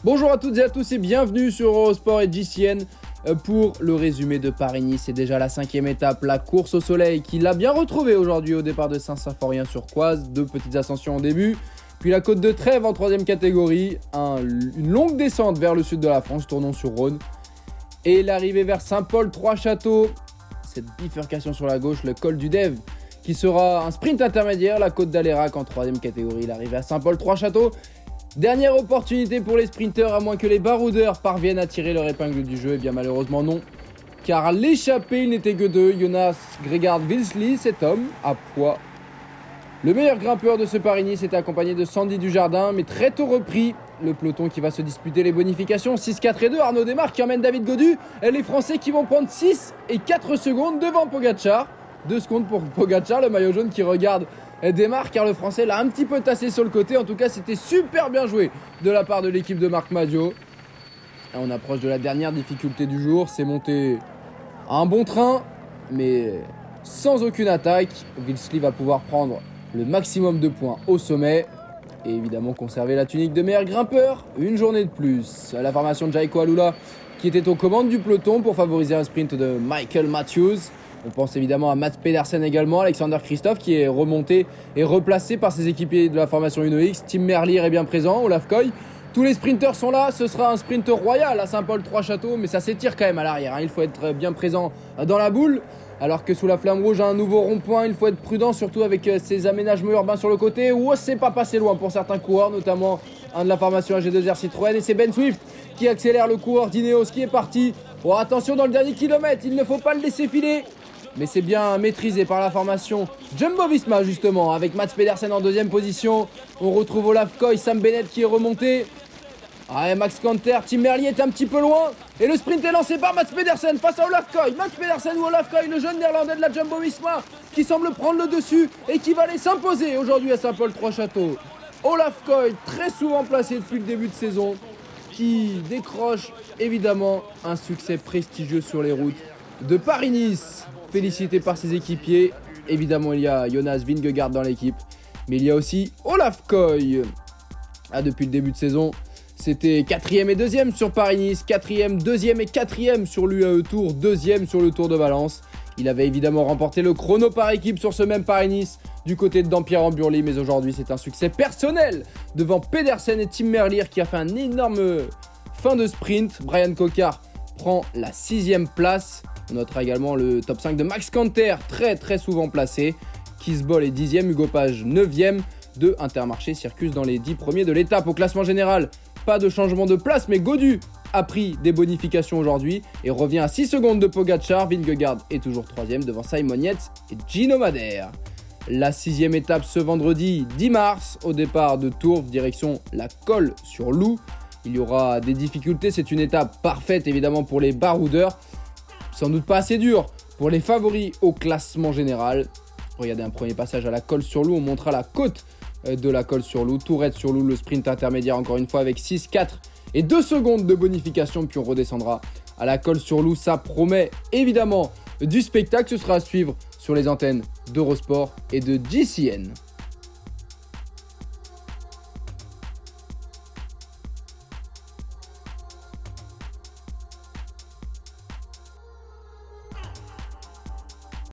Bonjour à toutes et à tous et bienvenue sur Eurosport et JCN pour le résumé de Paris-Nice. C'est déjà la 5e étape, la course au soleil qui l'a bien retrouvé aujourd'hui au départ de Saint-Symphorien-sur-Coise. 2 petites ascensions en début, puis la côte de Trèves en 3e catégorie, une longue descente vers le sud de la France, tournons sur Rhône. Et l'arrivée vers Saint-Paul-Trois-Châteaux, cette bifurcation sur la gauche, le col du Dev, qui sera un sprint intermédiaire, la côte d'Alérac en 3e catégorie, l'arrivée à Saint-Paul-Trois-Châteaux. Dernière opportunité pour les sprinteurs, à moins que les baroudeurs parviennent à tirer leur épingle du jeu. Et bien malheureusement non, car l'échappée, il n'était que 2. Jonas Gregard-Wilsli, cet homme à poids. Le meilleur grimpeur de ce Paris-Nice était accompagné de Sandy Dujardin, mais très tôt repris. Le peloton qui va se disputer les bonifications, 6, 4 et 2, Arnaud Démarre qui emmène David Gaudu. Et les Français qui vont prendre 6 et 4 secondes devant Pogacar. 2 secondes pour Pogacar, le maillot jaune qui regarde Démarre, car le Français l'a un petit peu tassé sur le côté. En tout cas, c'était super bien joué de la part de l'équipe de Marc Madiot. On approche de la dernière difficulté du jour. C'est monté à un bon train, mais sans aucune attaque. Wilsli va pouvoir prendre le maximum de points au sommet et évidemment conserver la tunique de meilleur grimpeur. Une journée de plus. La formation de Jaiko Alula qui était aux commandes du peloton pour favoriser un sprint de Michael Matthews. On pense évidemment à Mats Pedersen également, Alexander Kristoff qui est remonté et replacé par ses équipiers de la formation UnoX. Tim Merlier est bien présent, Olaf Koy. Tous les sprinteurs sont là, ce sera un sprint royal à Saint-Paul-Trois-Châteaux, mais ça s'étire quand même à l'arrière. Il faut être bien présent dans la boule, alors que sous la flamme rouge, un nouveau rond-point, il faut être prudent, surtout avec ces aménagements urbains sur le côté. C'est pas passé loin pour certains coureurs, notamment un de la formation AG2R Citroën, et c'est Ben Swift qui accélère le coureur d'Ineos qui est parti. Attention dans le dernier kilomètre, il ne faut pas le laisser filer. Mais c'est bien maîtrisé par la formation Jumbo-Visma justement, avec Mats Pedersen en 2e position. On retrouve Olaf Koy, Sam Bennett qui est remonté. Max Canter, Tim Merlier est un petit peu loin. Et le sprint est lancé par Mats Pedersen face à Olaf Koy. Mats Pedersen ou Olaf Koy, le jeune néerlandais de la Jumbo-Visma, qui semble prendre le dessus et qui va aller s'imposer aujourd'hui à Saint-Paul-Trois-Châteaux. Olaf Koy, très souvent placé depuis le début de saison, qui décroche évidemment un succès prestigieux sur les routes de Paris-Nice. Félicité par ses équipiers. Évidemment, il y a Jonas Vingegaard dans l'équipe, mais il y a aussi Olaf Koy. Depuis le début de saison, c'était 4e et 2e sur Paris-Nice, 4e, 2e et 4e sur l'UAE Tour, 2e sur le Tour de Valence. Il avait évidemment remporté le chrono par équipe sur ce même Paris-Nice du côté de Dampierre en Burly, mais aujourd'hui c'est un succès personnel devant Pedersen et Tim Merlier qui a fait un énorme fin de sprint. Brian Cocard prend la 6e place. On notera également le top 5 de Max Canter, très souvent placé. Kisbol est 10e, Hugo Page 9e. De Intermarché Circus dans les 10 premiers de l'étape. Au classement général, pas de changement de place, mais Gaudu a pris des bonifications aujourd'hui et revient à 6 secondes de Pogacar. Vingegaard est toujours 3e devant Simon Yates et Gino Madère. La 6e étape ce vendredi 10 mars, au départ de Tours, direction la Colle sur Loup. Il y aura des difficultés, c'est une étape parfaite évidemment pour les baroudeurs. Sans doute pas assez dur pour les favoris au classement général. Regardez un premier passage à la Colle sur Loup, on montrera la côte de la Colle sur Loup. Tourette sur Loup, le sprint intermédiaire encore une fois avec 6, 4 et 2 secondes de bonification, puis on redescendra à la Colle sur Loup. Ça promet évidemment du spectacle, ce sera à suivre sur les antennes d'Eurosport et de JCN.